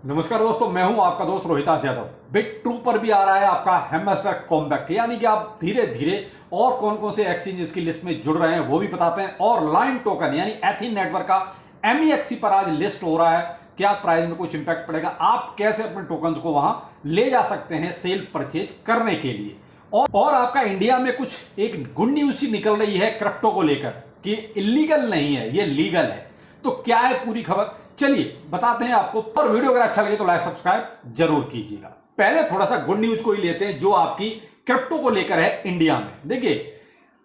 नमस्कार दोस्तों, मैं हूं आपका दोस्त रोहितास यादव। बिग ट्रू पर भी आ रहा है आपका हैमस्टर कॉम्बैक, यानी कि आप धीरे धीरे और कौन कौन से एक्सचेंजेस की लिस्ट में जुड़ रहे हैं वो भी बताते हैं। और लाइन टोकन यानी एथीन नेटवर्क का MEXC पर आज लिस्ट हो रहा है। क्या प्राइस में कुछ इंपैक्ट पड़ेगा, आप कैसे अपने टोकन्स को वहां ले जा सकते हैं सेल परचेज करने के लिए। और आपका इंडिया में कुछ एक गुड न्यूज सी निकल रही है क्रिप्टो को लेकर कि इलीगल नहीं है, ये लीगल है। तो क्या है पूरी खबर, चलिए बताते हैं आपको। और वीडियो अगर अच्छा लगे तो लाइक सब्सक्राइब जरूर कीजिएगा। पहले थोड़ा सा गुड न्यूज को ही लेते हैं जो आपकी क्रिप्टो को लेकर है इंडिया में। देखिए,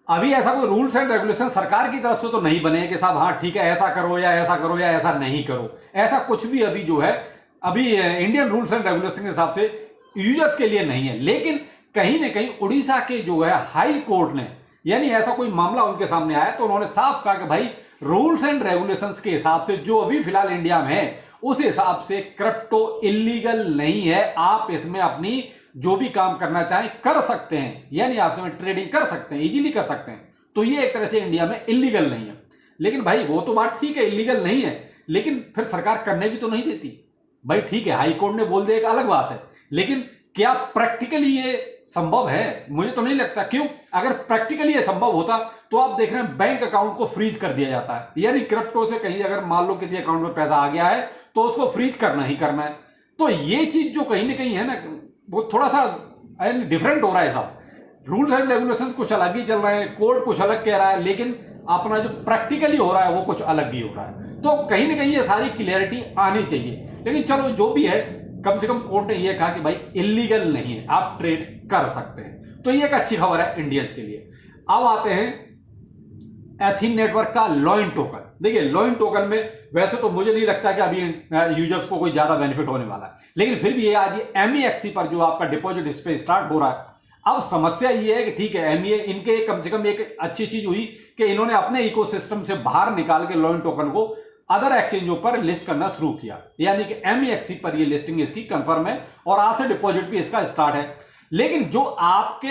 अभी ऐसा कोई रूल्स एंड रेगुलेशन सरकार की तरफ से तो नहीं बने कि साहब हाँ ठीक है ऐसा करो या ऐसा करो या ऐसा नहीं करो। ऐसा कुछ भी अभी जो है अभी इंडियन रूल्स एंड रेगुलेशन के हिसाब से यूजर्स के लिए नहीं है। लेकिन कहीं ना कहीं उड़ीसा के जो है हाई कोर्ट ने, यानी ऐसा कोई मामला उनके सामने आया तो उन्होंने साफ कहा कि भाई रूल्स एंड रेगुलेशंस के हिसाब से जो अभी फिलहाल इंडिया में है उस हिसाब से क्रिप्टो इलीगल नहीं है। आप इसमें अपनी जो भी काम करना चाहें कर सकते हैं, यानी आप इसमें ट्रेडिंग कर सकते हैं, इजीली कर सकते हैं। तो ये एक तरह से इंडिया में इलीगल नहीं है। लेकिन भाई वो तो बात ठीक है, इलीगल नहीं है, लेकिन फिर सरकार करने भी तो नहीं देती। भाई ठीक है, हाई कोर्ट ने बोल दिया एक अलग बात है, लेकिन क्या प्रैक्टिकली ये संभव है? मुझे तो नहीं लगता। क्यों? अगर प्रैक्टिकली ये संभव होता तो आप देख रहे हैं बैंक अकाउंट को फ्रीज कर दिया जाता है। यानी क्रिप्टो से कहीं अगर मान लो किसी अकाउंट में पैसा आ गया है तो उसको फ्रीज करना ही करना है। तो ये चीज जो कहीं ना कहीं है ना, वो थोड़ा सा डिफरेंट हो रहा है साहब। रूल्स एंड रेगुलेशन कुछ अलग ही चल रहे हैं, कोर्ट कुछ अलग कह रहा है, लेकिन अपना जो प्रैक्टिकली हो रहा है वो कुछ अलग ही हो रहा है। तो कहीं ना कहीं ये सारी क्लियरिटी आनी चाहिए। लेकिन चलो जो भी है, कम से कम कोर्ट ने यह कहा कि भाई इलीगल नहीं है, आप ट्रेड कर सकते हैं। तो ये एक अच्छी खबर है इंडियंस के लिए। अब आते हैं एथीन नेटवर्क का लॉइन टोकन। देखिए, लॉइन टोकन में वैसे तो मुझे नहीं लगता कि अभी यूजर्स को कोई ज्यादा बेनिफिट होने वाला है, लेकिन फिर भी ये आज ये MEXC पर जो आपका डिपॉजिट इस पे स्टार्ट हो रहा है। अब समस्या ये है कि ठीक है, इनके कम से कम एक अच्छी चीज हुई कि इन्होंने अपने इकोसिस्टम से बाहर निकाल के लॉइन टोकन को अदर एक्सचेंजों पर लिस्ट करना शुरू किया। यानी कि MEXC पर ये लिस्टिंग इसकी कंफर्म है और आज से डिपॉजिट भी इसका स्टार्ट है। लेकिन जो आपके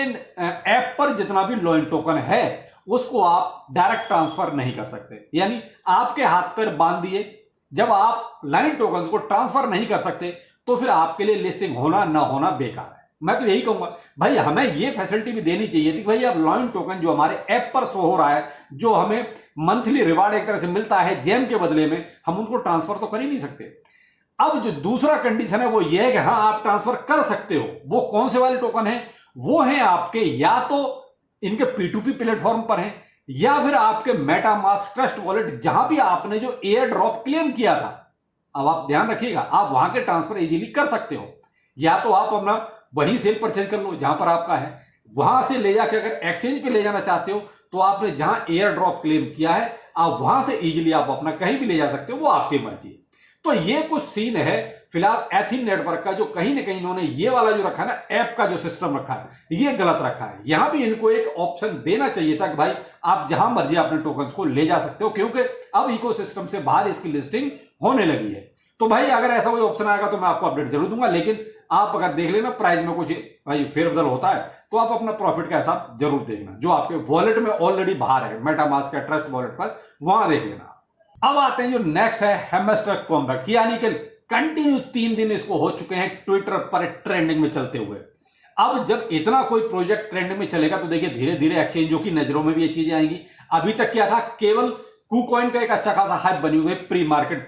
ऐप पर जितना भी लॉइन टोकन है उसको आप डायरेक्ट ट्रांसफर नहीं कर सकते। यानी आपके हाथ पर बांध दिए, जब आप लाइन टोकन को ट्रांसफर नहीं कर सकते तो फिर आपके लिए लिस्टिंग होना ना होना बेकार है। मैं तो यही कहूंगा भाई हमें ये फैसिलिटी भी देनी चाहिए थी। भाई अब लॉइन टोकन जो हमारे ऐप पर शो हो रहा है, जो हमें मंथली रिवार्ड एक तरह से मिलता है जेम के बदले में, हम उनको ट्रांसफर तो कर ही नहीं सकते। अब जो दूसरा कंडीशन है वो ये है कि हाँ आप ट्रांसफर कर सकते हो। वो कौन से वाले टोकन है? वो है आपके या तो इनके P2P प्लेटफॉर्म पर है या फिर आपके मेटामास्क ट्रस्ट वॉलेट, जहां भी आपने जो एयर ड्रॉप क्लेम किया था। अब आप ध्यान रखिएगा, आप वहां के ट्रांसफर इजीली कर सकते हो। या तो आप अपना वहीं सेल परचेज कर लो जहां पर आपका है, वहां से ले जाके अगर एक्सचेंज पे ले जाना चाहते हो तो आपने जहां एयर ड्रॉप क्लेम किया है आप वहां से इजीली आप अपना कहीं भी ले जा सकते हो, वो आपकी मर्जी है। तो ये कुछ सीन है फिलहाल एथीन नेटवर्क का, जो कहीं ना कहीं इन्होंने ये वाला जो रखा है ना ऐप का जो सिस्टम रखा है ये गलत रखा है। यहां भी इनको एक ऑप्शन देना चाहिए था कि भाई आप जहां मर्जी अपने टोकन्स को ले जा सकते हो, क्योंकि अब इकोसिस्टम से बाहर इसकी लिस्टिंग होने लगी है। तो भाई अगर ऐसा कोई ऑप्शन आएगा तो मैं आपको अपडेट जरूर दूंगा। लेकिन आप अगर देख लेना प्राइस में कुछ भाई फेरबदल होता है तो आप अपना प्रॉफिट का हिसाब जरूर देखना, जो आपके वॉलेट में ऑलरेडी बाहर है मेटामास्क का ट्रस्ट वॉलेट पर, वहां देख लेना। अब आते हैं जो नेक्स्ट है हैमस्टर कॉम्बैक, यानी कि कंटिन्यू 3 दिन इसको हो चुके हैं ट्विटर पर ट्रेंडिंग में चलते हुए। अब जब इतना कोई प्रोजेक्ट ट्रेंड में चलेगा तो देखिए धीरे धीरे एक्सचेंजों की नजरों में भी ये चीजें आएंगी। अभी तक क्या था, केवल KuCoin का एक अच्छा खासा हाइप बनी हुई है प्री मार्केट।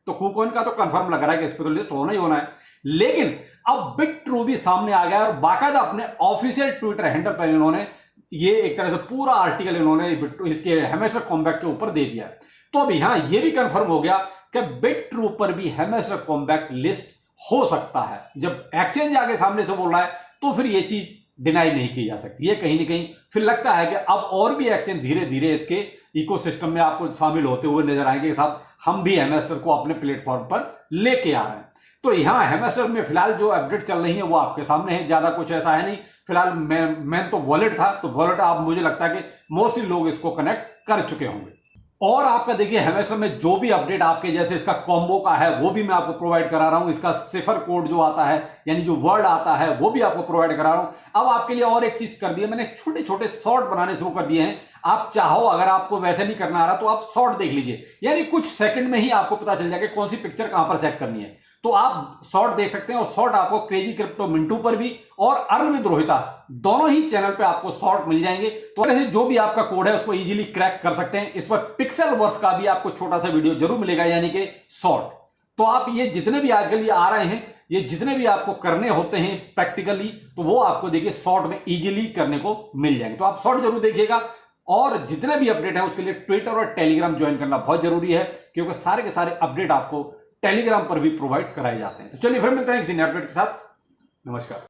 तो KuCoin का तो कंफर्म लग रहा है कि इस पर तो लिस्ट होना ही होना है। लेकिन अब बिग ट्रू भी सामने आ गया और बाकायदा अपने ऑफिशियल ट्विटर हैंडल पर इन्होंने ये एक तरह से पूरा आर्टिकल इन्होंने इसके हैमस्टर कॉम्बैक के ऊपर दे दिया। तो अब यहां ये भी कंफर्म हो गया कि बिग ट्रू पर भी हैमस्टर कॉम्बैक लिस्ट हो सकता है। जब एक्सचेंज आगे सामने से बोल रहा है तो फिर ये चीज डिनाई नहीं की जा सकती। ये कहीं ना कहीं फिर लगता है कि अब और भी एक्सचेंज धीरे धीरे इसके इकोसिस्टम में आपको शामिल होते हुए नजर आएंगे कि साहब हम भी हैमस्टर को अपने प्लेटफॉर्म पर लेके आ रहे हैं। तो यहां हैमस्टर में फिलहाल जो अपडेट चल रही है वो आपके सामने है, ज्यादा कुछ ऐसा है नहीं। फिलहाल मैं तो वॉलेट था, तो वॉलेट आप मुझे लगता है कि मोस्टली लोग इसको कनेक्ट कर चुके होंगे। और आपका देखिए हैमस्टर में जो भी अपडेट आपके जैसे इसका कॉम्बो का है वो भी मैं आपको प्रोवाइड करा रहा हूं। इसका सिफर कोड जो आता है यानी जो वर्ड आता है वो भी आपको प्रोवाइड करा रहा हूं। अब आपके लिए और एक चीज कर दी है मैंने, छोटे छोटे शॉर्ट बनाने शुरू कर दिए हैं। आप चाहो, अगर आपको वैसे नहीं करना आ रहा तो आप शॉर्ट देख लीजिए, यानी कुछ सेकंड में ही आपको पता चल जाएगा कौन सी पिक्चर कहां पर सेट करनी है। तो आप शॉर्ट देख सकते हैं, और शॉर्ट आपको क्रेजी क्रिप्टो मिंटू पर भी और अर्न विद रोहितास दोनों ही चैनल पे आपको शॉर्ट मिल जाएंगे। तो ऐसे जो भी आपका कोड है उसको इजीली क्रैक कर सकते हैं। इस पर पिक्सल वर्स का भी आपको छोटा सा वीडियो जरूर मिलेगा, यानी कि शॉर्ट। तो आप ये जितने भी आजकल ये आ रहे हैं, ये जितने भी आपको करने होते हैं प्रैक्टिकली, तो वो आपको देखिए शॉर्ट में इजीली करने को मिल जाएंगे। तो आप शॉर्ट जरूर देखिएगा, और जितने भी अपडेट है उसके लिए ट्विटर और टेलीग्राम ज्वाइन करना बहुत जरूरी है, क्योंकि सारे के सारे अपडेट आपको टेलीग्राम पर भी प्रोवाइड कराए जाते हैं। तो चलिए फिर मिलते हैं किसी नए अपडेट के साथ। नमस्कार।